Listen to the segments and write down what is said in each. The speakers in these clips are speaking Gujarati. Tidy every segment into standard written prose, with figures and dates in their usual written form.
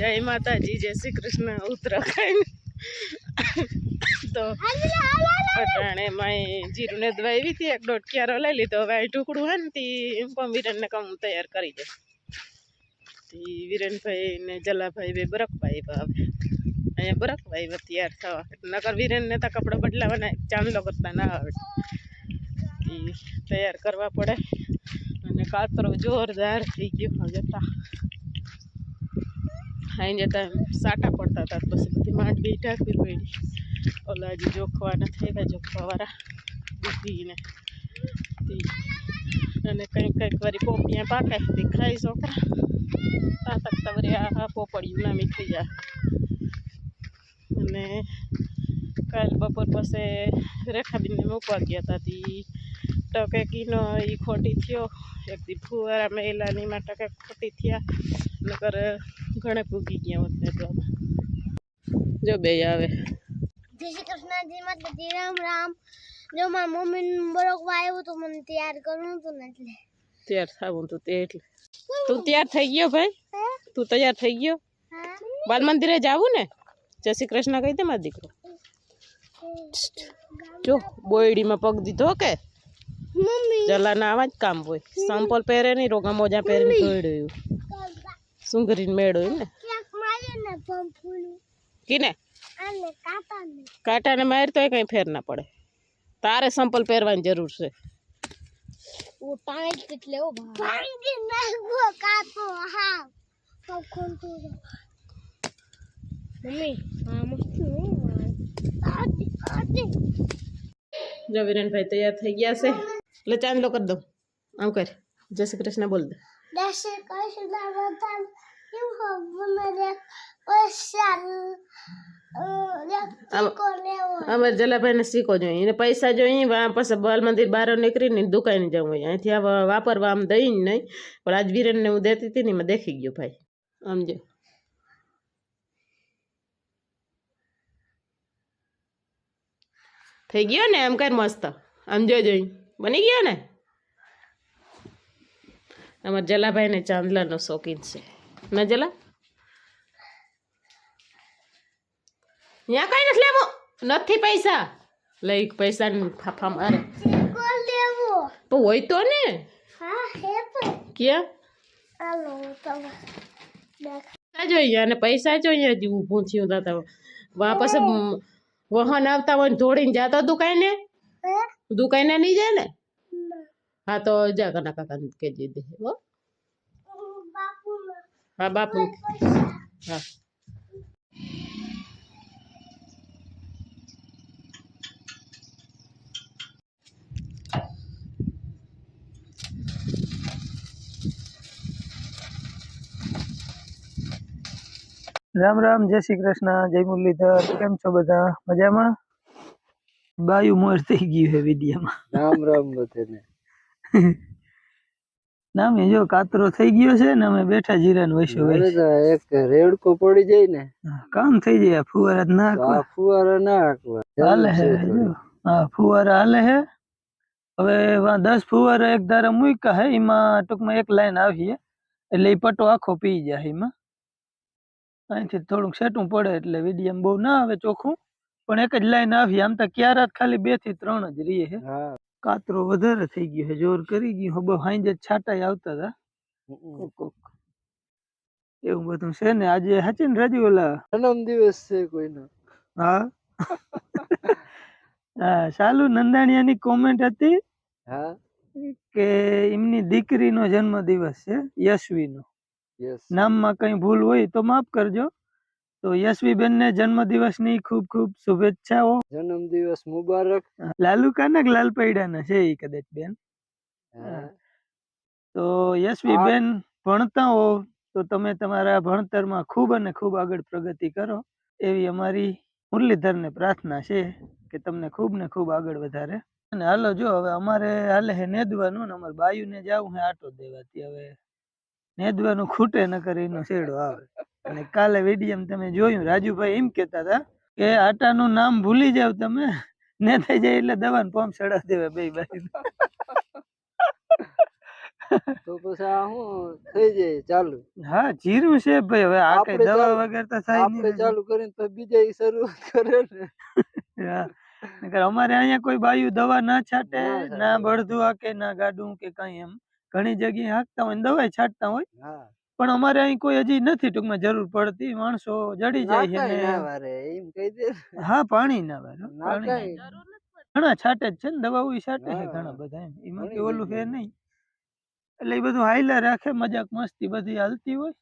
જય માતાજી, જય શ્રી કૃષ્ણ. ઉત્તરાખંડ તો અટાણે માં જીરું ને દવાઈ હતી, એક દોઢ ક્યારો લઈ લીધો. હવે આ ટુકડું હે ને તી વિરેન ને કામ તૈયાર કરી દે. વિરેનભાઈ ને જલાભાઈ બે બરફભાઈ આવે અહીંયા બરફભાઈ તૈયાર થવા. નકર વિરેન ને તો કપડા બદલાવાના ચાંદલો કરતા ના આવે, તૈયાર કરવા પડે. અને કાતરો જોરદાર થઈ ગયો. જતા અહીં જતા સાટા પડતા હતા, પછી બધી માંડવી ઢાંકવી પડી. ઓલા હજી જોખવા નથી આવ્યા, જોખવાવાળા દીધીને. અને કંઈક વારી પોપિયા પાકે ખાઈ છોકરા. તાતકતા વળી આ પોપડિયું નામી થઈ જાય. અને કાલ બપોર પછી રેખાબીનને મૂકવા ગયા હતા. ટકે કીનો એ ખોટી થયો. એક દી ફુવારા મહિલાની માં ટકે ખોટી થયા. નકર ઘણે પૂગી ગયા હોત ને તો. જો બે આવે. જય શ્રી કૃષ્ણજી માતાજી, રામ રામ. જો મારા મમ્મી બરોબર આવ્યું તો મને તૈયાર કરવું હતું ને એટલે તૈયાર થવું તું તે એટલે. તું તૈયાર થઈ ગયો ભાઈ? તું તૈયાર થઈ ગયો? બાલ મંદિરે જાવું ને? જય શ્રી કૃષ્ણ કહી દે મારો દીકરો. જો બોયડીમાં પગ દીધો કે જલાના આવા જ કામ હોય. સંપલ પહેરે નહીં, રોગા મોજા પહેરીને દોડ્યું સુંગરીને મેળ્યું ને. કીને કાંટાને માર તો કઈ ફેર ના પડે. તારે સંપલ પહેરવાની જરૂર છે. જો વિરેનભાઈ તૈયાર થઈ ગયા છે. એટલે ચાંદલો કરી દઉં. આમ કર, જય શ્રી કૃષ્ણ બોલ દે. અમારે જલાભાઈ ને શીખો જોઈએ, એને પૈસા જોઈએ. પછી બાલ મંદિર બહાર નીકળીને દુકાને જવું હોય. અહીંથી વાપરવા આમ દઈ ને નહીં, પણ આજ વિરેન ને હું દેતી હતી ને એમાં દેખી ગયો ભાઈ. સમજો થઈ ગયો ને? એમ કર મસ્ત. આમ જોઈ બની ગયો ને. અમારા જલાભાઈ ને ચાંદલાનો શોખીન છે ના જલા? ત્યાં કઈ નથી લેવું, નથી પૈસા લઈ. પૈસા ફાફા મારે પણ હોય તો ને. ક્યાં જોઈએ? અને પૈસા જોઈએ. હજી ઊભું થયું હતા વાપસ વાહન આવતા હોય દોડીને જતો દુકાને. દુકાને નહીં જાય ને? હા તો જા કના કાકા કે દે. હા બાપુ. હા રામ રામ, જય શ્રી કૃષ્ણ, જય મુરલીધર. કેમ છો બધા? મજામાં? બાયું મોર થઈ ગયું છે વિડીયામાં. રામ રામ બધાને. નામે જો કાતરો થઈ ગયો છે ને અમે બેઠા જીરાન વૈસો એક રેડકો પડી જાય ને કામ થઈ જાય. ફુવારા ના ફુવારા ના હાલે હે. હા ફુવારા હાલે હે. હવે 10 ફુવારા એક ધારા મૂક્યા હે. એમાં ટૂંકમાં એક લાઈન આવી એટલે એ પટો આખો પી જાય. એમાં અહીંથી થોડુંક સેટું પડે એટલે વિડીયમ બહુ ના આવે ચોખ્ખું, પણ એક જ લાઈન આવી. આમ તો ક્યારા ખાલી 2 થી 3 જ રહી છે. કાતરો વધારે થઈ ગયો છે, જોર કરી ગયું. હવે હાંજે છાંટાઈ આવતા હતા એવું બધું છે ને. આજે સાચી ને રાજુ ઓલા જન્મ દિવસ છે કોઈનો? હા હા ચાલુ નંદાણીયાની કોમેન્ટ હતી કે એમની દીકરીનો જન્મ દિવસ છે, યશવીનો. નામમાં કઈ ભૂલ હોય તો માફ કરજો. તો યશવી બેન ને જન્મ દિવસ ની ખૂબ ખૂબ શુભેચ્છાઓ. જન્મ દિવસ મુબારક. લાલુ કાનક લાલ પૈડાના છે એ કદાચ બેન. તો યશવી બેન ભણતા હો તો તમે તમારા ભણતરમાં ખૂબ અને ખૂબ આગળ પ્રગતિ કરો એવી અમારી મુરલીધર ને પ્રાર્થના છે કે તમને ખૂબ ને ખૂબ આગળ વધારે. અને હાલો જો હવે અમારે હાલે હે નેદવાનું ને અમારે બાયુ ને જાવું હે આટો દેવાથી. હવે નેદવાનું ખૂટે ન કરે એનો છેડો આવે. અને કાલે વિડીયમ તમે જોયું, રાજુભાઈ એમ કેતા હતા કે આટાનું નામ ભૂલી જાવ તમે ને થઈ જાય એટલે દવાનું પંપ ચડાવી દેવા બે બાજુ. તો પછી આ શું થઈ જાય ચાલુ? હા જીરું છે ભાઈ, હવે આ કઈ દવા વગર તો થાય નહીં. આપણે ચાલુ કરીને તો બીજા શરૂઆત કરે ને. હા અમારે અહીંયા કોઈ બાયું દવા ના છાટે, ના બળદું હાકે, ના ગાડું કે કઈ. એમ ઘણી જગ્યાએ હાકતા હોય દવા છાટતા હોય, પણ અમારે અહીં કોઈ હજી નથી ટૂંકમાં જરૂર પડતી. માણસો જડી જાય છે ને. હા પાણી ના વારે ઘણા છાટે જ છે ને, દવાઓ છાટે છે ઘણા બધા. એમાં કે ઓલું છે નહીં, એટલે એ બધું હાઈલા રાખે, મજાક મસ્તી બધી હાલતી હોય.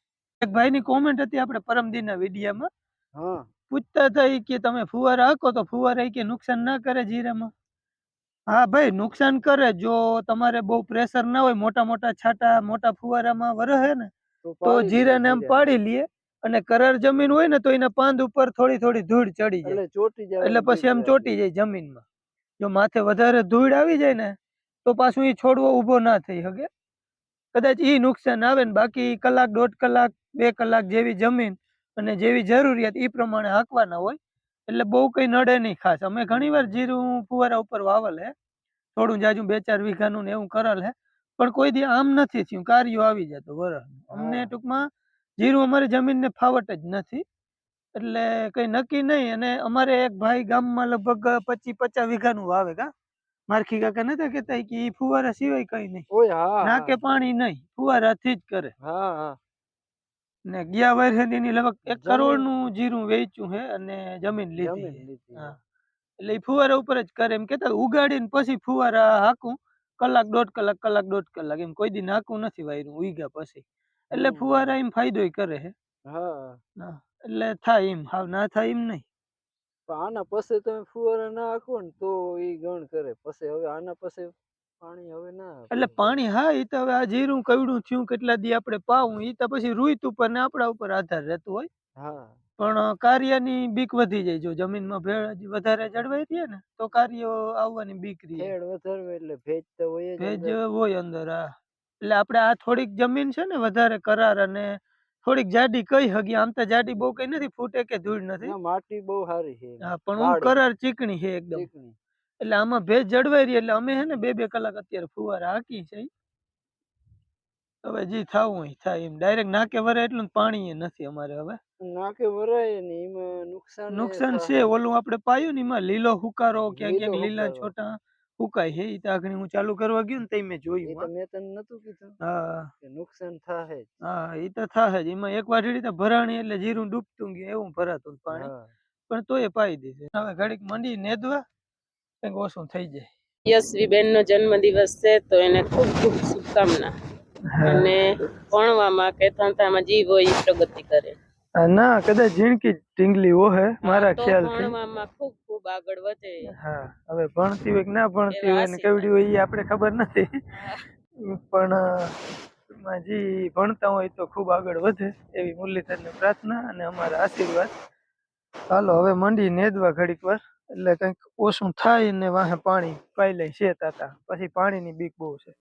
એક ભાઈ ની કોમેન્ટ હતી આપણે પરમદિન ના વિડીયામાં, પૂછતા હતા કે તમે ફુવારા હાકો તો ફુવારા કે નુકસાન ના કરે જીરામાં? હા ભાઈ નુકસાન કરે, જો તમારે બહુ પ્રેશર ના હોય, મોટા મોટા છાટા મોટા ફુવારામાં વરહે ને તો જીરાને એમ પાડી લે. અને કરાર જમીન હોય ને તો એના પાંદ ઉપર થોડી થોડી ધૂળ ચડી જાય, એટલે પછી એમ ચોટી જાય જમીનમાં. જો માથે વધારે ધૂળ આવી જાય ને તો પાછું એ છોડવો ઉભો ના થઈ શકે, કદાચ ઈ નુકસાન આવે ને. બાકી કલાક 1.5 કલાક 2 કલાક જેવી જમીન અને જેવી જરૂરિયાત એ પ્રમાણે હાંકવાના હોય, એટલે બહુ કઈ નડે નહીં ખાસ. અમે ઘણી વાર જીરું ફુવારા ઉપર વાવલ હે, થોડું જાજુ 2-4 વીઘાનું ને એવું કરેલ હે, પણ કોઈ દી આમ નથી થયું. કાર્યો આવી જતો વરસ. અમને ટૂંકમાં જીરું અમારી જમીનને ફાવટ જ નથી, એટલે કઈ નક્કી નહીં. અને અમારે એક ભાઈ ગામમાં લગભગ 25-50 વીઘાનું વાવે. મારખી કાકા નતા કેતા કે ઈ ફુવારા સિવાય કઈ નહીં, ના કે પાણી નહીં, ફુવારાથી જ કરે. ને ગયા વર્ષે એની લગભગ 1 કરોડ નું જીરું વેચ્યું છે અને જમીન લીધી. હા એટલે એ ફુવારા ઉપર જ કરે. એમ કેતા ઉગાડીને પછી ફુવારા હાકું, કલાક 1.5 કલાક 1.5 કલાક એમ કોઈ દી નાખું નથી વાયરું ઉગ્યા પછી. એટલે ફુવારા એમ ફાયદો કરે છે. એટલે થાય એમ, હાવ ના થાય એમ નહીં. આના પછી તમે ફુવારા ના હાકો ને તો ઈ ગણ કરે. પછી હવે આના પછી પાણી હવે ના, એટલે પાણી હા ઈ તો હવે આ જીરું કવડું થયું કેટલા દી આપણે પાવું, ઈ તો પછી રૂઈત ઉપર ને આપણા ઉપર આધાર રહેતું હોય. પણ કાર્યની બીક વધી જાય. જો જમીનમાં ભેજ વધારે જળવાઈ રહે ને તો કાર્યો આવવાની બીક રહે. એટલે ભેજ તો હોય, ભેજ હોય અંદર. હા એટલે આપણે આ થોડીક જમીન છે ને વધારે કરાર અને થોડીક જાડી કઈ હગી. આમ તો જાડી બહુ કઈ નથી, ફૂટે કે ધૂળ નથી, માટી બહુ સારી છે. હા પણ હું કરાર ચીકણી છે એકદમ, એટલે આમાં ભેજ જળવાઈ રહી. એટલે અમે હે ને 2-2 કલાક અત્યારે ફુવારા હાકી છે. હવે જી થાવું હોય થાય એમ. ડાયરેક્ટ નાકે વરાય એટલું પાણી એ નથી અમારે. હવે નાકે વરાય ને એમાં નુકસાન છે. ઓલું આપણે પાયું ને એમાં લીલો હુકારો ક્યાંક ક્યાંક લીલા છોટા હુકાય છે. ઈ તો આગળ હું ચાલુ કરવા ગયો ને તો મેં જોયું. મેં તને નતું કીધું? હા નુકસાન થાય. હા ઈ તો થાય જ. એમાં એક વાટડી તો ભરાણી એટલે જીરું ડૂબતું ગયું એવું ભરાતું પાણી, પણ તોય પાઈ દીધું. હવે ઘડીક મંડી નેદવા કંઈક ઓછું થઈ જાય. યશવી બેન નો જન્મદિવસ છે તો એને ખૂબ ખૂબ શુભકામના. અને ભણવામાં કે ધંધામાં જીવ હોય એ પ્રગતિ કરે. ના કદાચ ઝીણકી ઢીંગલી હે મારા ખ્યાલથી. ભણવામાં ખૂબ ખૂબ આગળ વધે. હા હવે ભણતી હોય કે ના ભણતી હોય ને કેવડી હોય એ આપણે ખબર નથી, પણ જી ભણતા હોય તો ખૂબ આગળ વધે એવી મુરલીધરને પ્રાર્થના અને અમારા આશીર્વાદ. ચાલો હવે મંડી નેદવા ઘડીક વાર, એટલે કંઈક ઓછું થાય ને વાહે પાણી પાઈ લઈ છે તાતા. પછી પાણીની બીક બહુ છે.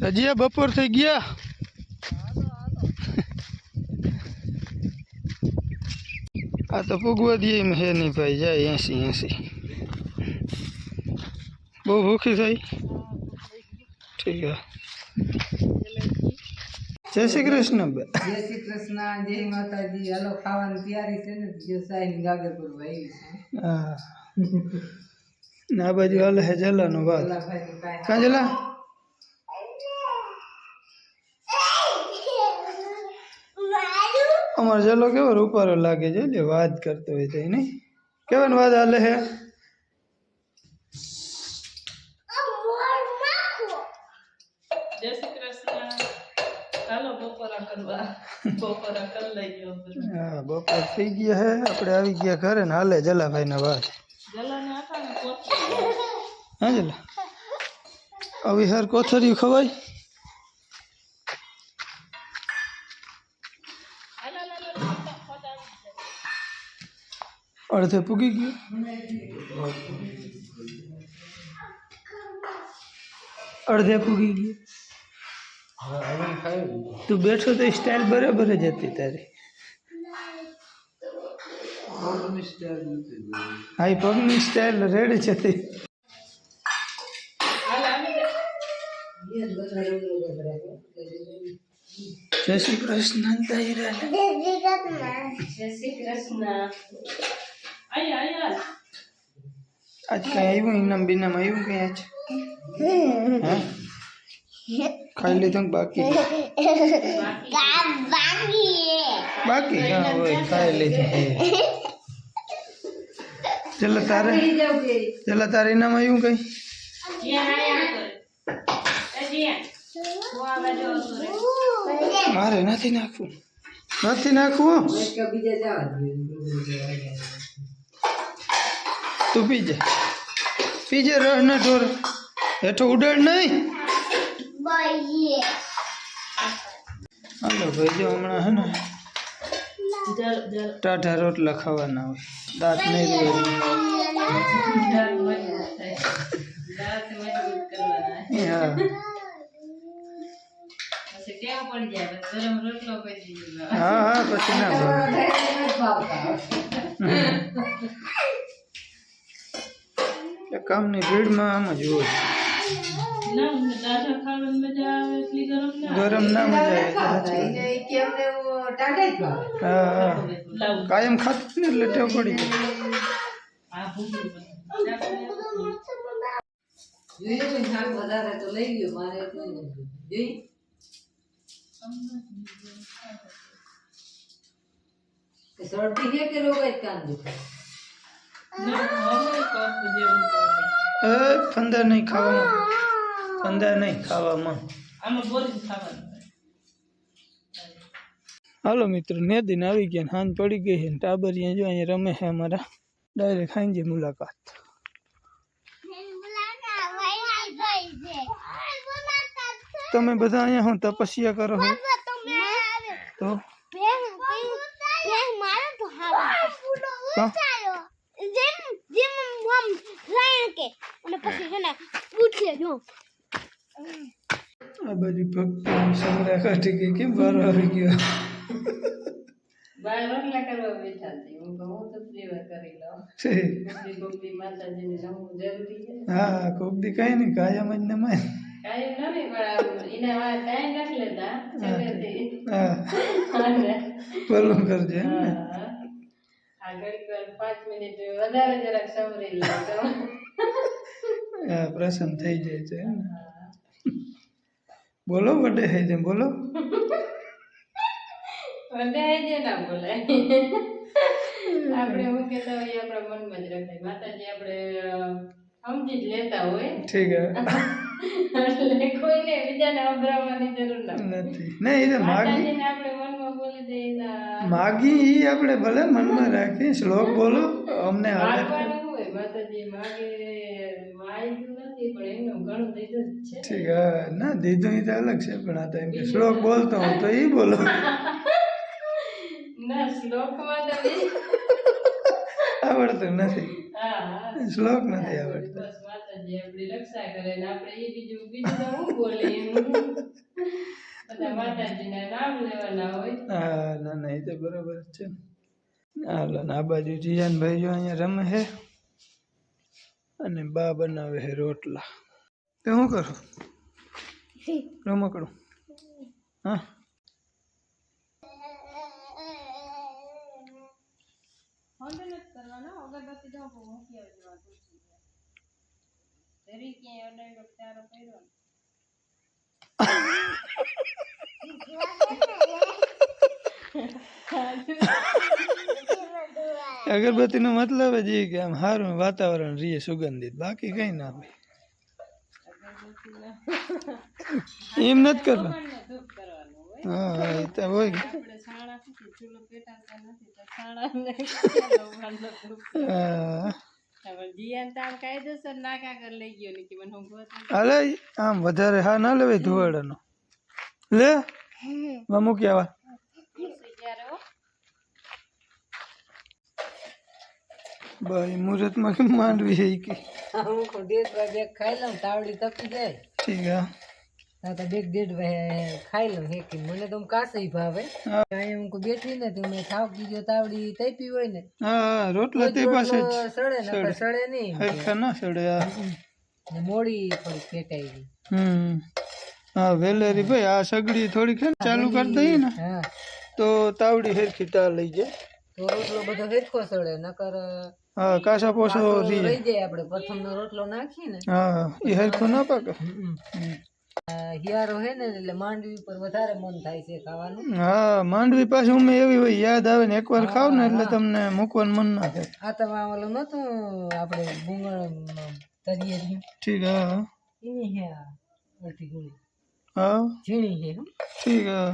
હજી બપોર થઈ ગયા. આ તો પૂગવા દે એમ હે નહીં ભાઈ. જાય 80 બહુ ભૂખી થઈ. ઠીક હે. જય શ્રી કૃષ્ણ. જય શ્રી કૃષ્ણ. જય માતાજી. હાલો ખાવાની તૈયારી છે ને, જે સાઈ ગાગર પર ભાઈ. હા ના બાજુ હાલે હે જલાનો વાત. કાં જલા અમારો જલો કેવો રૂપારો લાગે છે, એટલે વાત કરતો હોય તો નહીં કેવાનો વાત હાલે હે. જય શ્રી કૃષ્ણ. હાલો બપોરા કરવા. બપોરા કરી લઈ. હા બપોર થઈ ગયા હે, આપણે આવી ગયા ઘરે ને હાલે જલાભાઈ ના વાત. જલાને આખા ને કોથળી. હા જલા અવિહાર કોથળિયું ખવાય. અડધે પૂગી ગયું. અડધે પૂગી ગઈ તું બેઠો તો સ્ટાઇલ બરાબર જ હતી તારી હા એ પગની સ્ટાઇલ રેડી જ હતી જય શ્રી કૃષ્ણ તાયરા જય શ્રી કૃષ્ણ આયા આજ કઈ આવ્યું ઇનામ બિનામ આવ્યું કઈ આજ હા ખાઈ લીધું કે બાકી બાકી હા હોય ખાઈ લીધું ચલો તારે ઇનામ આવ્યું કઈ મારે નથી નાખવું તું પીજે રહ ના ઢોર હેઠો ઉડાડ નહીં હાલો ભાઈ જો હમણાં હે ને ટાઢા રોટલા ખાવાના હોય દાંત નહીં હા હા હા પછી ના કામની ભીડમાં આમ જ હોય ગરમ ના મજા આવે હા કાયમ ખાતું ને એટલે ટેવ પડી ફંદા નહીં ખાવામાં હાલો મિત્રો નેદીને આવી ગયા હાંજ પડી ગઈ છે ટાબરિયા જો અહીંયા રમે છે અમારા ડાયરેક્ટ ખાઈ જાય મુલાકાત તમે બધા અહીંયા હું તપસ્યા કરો છો તો આ બધી ભક્તિ સંગ્રહ કાઢી ગઈ કેમ બારો આવી ગયો હા કોક દી કઈ નઈ કાયમ જ નમાય પેલું કરજે પ્રસન્ન થઈ જાય છે બોલો બડે હે જે બોલો આપણે હું કેતા હોય આપણા મનમાં જ રખાય માતાજી આપણે સમજી જ લેતા હોય ઠીક હે એટલે કોઈને બીજાને અભરાવવાની જરૂર નથી નહીં એ માતાજીને આપણે મનમાં બોલી દઈએ માગી ઈ આપણે ભલે મનમાં રાખી શ્લોક બોલો અમને માગવાનું હોય માતાજી માગે માગ્યું નથી પણ એમનું ઘણું દીધું જ છે ઠીક હા ના દીધું એ તો અલગ છે પણ આ તો એમ કે શ્લોક બોલતો હું તો ઈ બોલો ના શ્લોકમાં તો આવડતું નથી હા શ્લોક નથી આવડતું બસ માતાજી આપણી રક્ષા કરે ને આપણે એ બીજું તો હું બોલે બધા માતાજીના નામ લેવાના હોય હા ના ના એ તો બરોબર જ છે હાલો આ બાજુ જીયાનભાઈ જો અહીંયા રમે છે અને બા બનાવે છે રોટલા તો શું કરું રમકડું હા અગરબત્તી તો મૂકી આવજો દરેક ક્યાંય અડાડો તારો કર્યો અગરબત્તી નો મતલબ જ એ કે આમ સારું વાતાવરણ રહીએ સુગંધિત બાકી કઈ ના હોય એમ નથી કરવું હા એ તો હોય અલે આમ વધારે હા ના લેવાય ધોવાડાનો લે મૂકી આવા ભાઈ મુહૂર્તમાં કેમ માંડવી છે કે હું 1:30 વાગે ખાઈ લઉં તાવડી તપી જાય ઠીક હે તો બેગ દેડ ખાઈ લઉં હેકી મને તો કાસઈ ભાવે અહીંયા હું બેઠી ને તો મેં થાકી ગયો તાવડી તપી હોય ને હા રોટલા તે પાસે જ સડે ને સડે નહીં હરખા ના સડે ને મોડી થોડી પેટાઈ ગઈ હા વેલેરી ભાઈ આ સગડી થોડીક હે ને ચાલુ કરી દઈએ ને હા તો તાવડી હરખી તા લઈ જાય તો રોટલો બધો હેરખો સડે નકર હા કાસા પોસો રહી જાય આપણે પ્રથમનો રોટલો નાખીએ ને હા એ હરખો ના પાકે હિયારો હે ને એટલે માંડવી પર વધારે મન થાય છે ખાવાનું હા માંડવી પાછી ઉમે એવી હોય યાદ આવે ને એકવાર ખાવ ને એટલે તમને મૂકવાનું મન ના થાય આ તો ઓલું નતું આપણે ભૂંગળ તરીએ ઠીક હા એની હે અડધી ગોળી હા ઝીણી હે ઠીક હા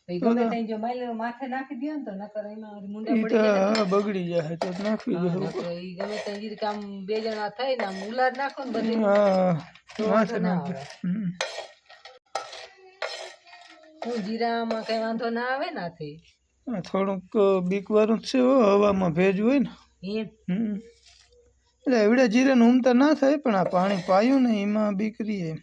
પછી ગમે ત્યાં જો માઇલ માથે નાખી દે ને તો નકર એમાં મુંડા ઈ પડી તો જાય હા બગડી જાય તો નાખવી હા, જોઈએ નકર ઈ ગમે ત્યાં જીરીક આમ બે જણા થાય ને આમ ઉલાદ નાખો ને બધી હા તો માથે વાંધો ના નાખે આવે હું જીરામાં કઈ વાંધો ના આવે ને આથી થોડુંક બીક વાળું જ છે હો, હવામાં ભેજ હોય ને એમ એટલે એવડે જીરાને ઉમતા ના થાય પણ આ પાણી પાયું ને એમાં બીકરી એમ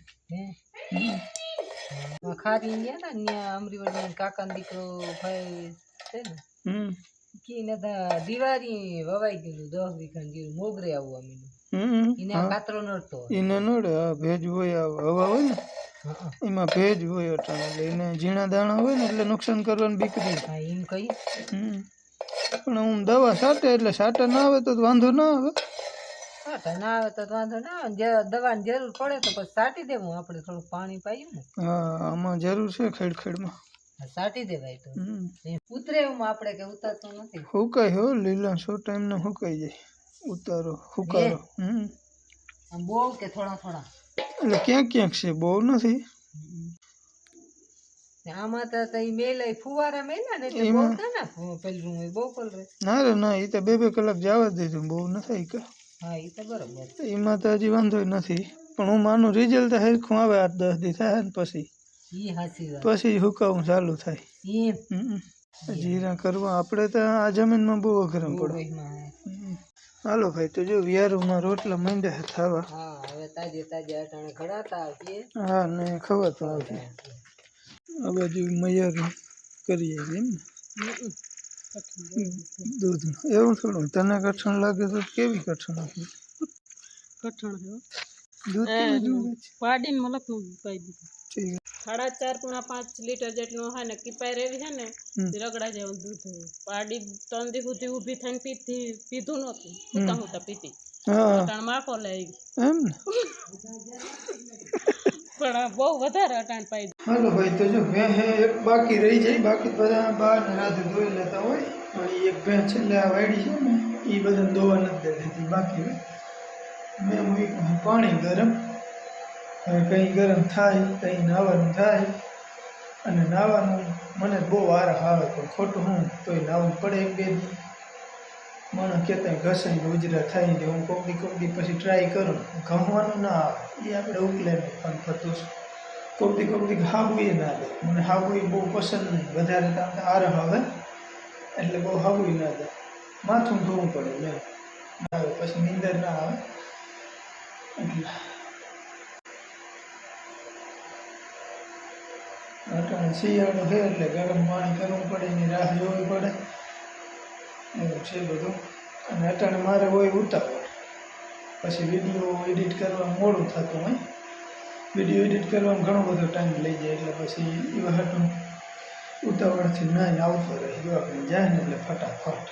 ખારી ગયા ને ત્યાં અમરીવાડી કાકા દીકરો ભાઈ છે ને કે ને દિવાળી વવાઈ ગયેલું 10 વીઘા જેવું મોગરે આવું અમીનું એને આ કાતરો નડતો એને નડે હા ભેજ હોય હવા હોય ને એમાં ભેજ હોય અટાણે એટલે એને ઝીણા દાણા હોય ને એટલે નુકસાન કરવાની બીકરી હા એમ કઈ પણ હું દવા છાંટે એટલે છાંટા ના આવે તો વાંધો ના આવે ના આવે તો વાંધો ના આવે દવાની જરૂર પડે તો પછી સાટી દેવું આપણે થોડું પાણી પાયું ને હા આમાં જરૂર છે ખેડખેડમાં સાટી દેવાય તો ઉતરે એવું આપણે કે ઉતરતું નથી હુકાય હો લીલા સો ટાઈમ ને હુકાઈ જાય ઉતારો હુકારો આમ બહુ કે થોડા થોડા એટલે ક્યાંક ક્યાંક છે બહુ નથી આમાં તો તઈ મેલે ફુવારા મેલા ને એટલે બહુ ના પેલું બહુ પલરે ના રે ના એ તો 2-2 કલાક જવા દીધું બહુ નથી કે હા એ તો બરોબર એમાં તો હજી વાંધો નથી પણ હું માનું રિઝલ્ટ હરખું આવે 8-10 દી થાય ને પછી ઈ હાસી વાત પછી હુકાવું ચાલુ થાય એમ જીરા કરવા આપણે તો આ જમીનમાં બહુ અઘરમ પડે હાલો ભાઈ તો જો વિયારોમાં રોટલા માંડ્યા થવા હા હવે તાજે તાજે અટાણે ઘડાતા આવશે હા ને ખબર તો આવશે આ બાજુ મૈયાર કરીએ એમ ને દૂધ એવું થોડું તને કઠણ લાગે તો કેવી કઠણ લાગે કઠણ છે દૂધ પાડીને મલકનું પાઈ દીધું ઠીક 4.5 લીટર જેટલું હે ને કીપાઈ રેવી છે ને રગડા જેવું દૂધ પાડી 3 દી સુધી ઊભી થઈને પીધું નહોતું હુતા પીતી અટાણ માકો લઈ એમ ને પણ બહુ વધારે અટાણ પાઈ હાલો ભાઈ તો જો ભેં એક બાકી રહી જાય બાકી બધા બહાર ને રાતે ધોઈ લેતા હોય પણ એક ભેં છેલ્લે આ વાડી છે ને એ બધા દોવા નથી દેતી બાકી મેં મૂક્યું પાણી ગરમ હવે કંઈ ગરમ થાય કંઈ નાહવાનું થાય અને નાહવાનું મને બહુ વારા આવે પણ ખોટું હું તોય નાહવું પડે 1-2 દી મને કહેતા ઘસાઈ ગુજરા થાય ને હું કોક દી પછી ટ્રાય કરું ઘમવાનું ના આવે એ આપણે ઉકલે પણ થતું છે કોક દી હાબુ એ ના દે મને હાબુ એ બહુ પસંદ નહીં વધારે આર આવે એટલે બહુ હાબુ ના દે માથું ધોવું પડે મેં આવે પછી નીંદર ના આવે એટલે અટાણે શિયાળો છે એટલે ગરમ પાણી કરવું પડે એની રાહ જોવી પડે એવું છે બધું અને અટાણે મારે હોય ઉતાવળ પછી વિડીયો એડિટ કરવા મોડું થતું હોય વિડીયો એડિટ કરવામાં ઘણો બધો ટાઈમ લઈ જાય એટલે પછી એ વખતનું ઉતાવળથી નહીં આવતો રહે જો આપણે જાય ને એટલે ફટાફટ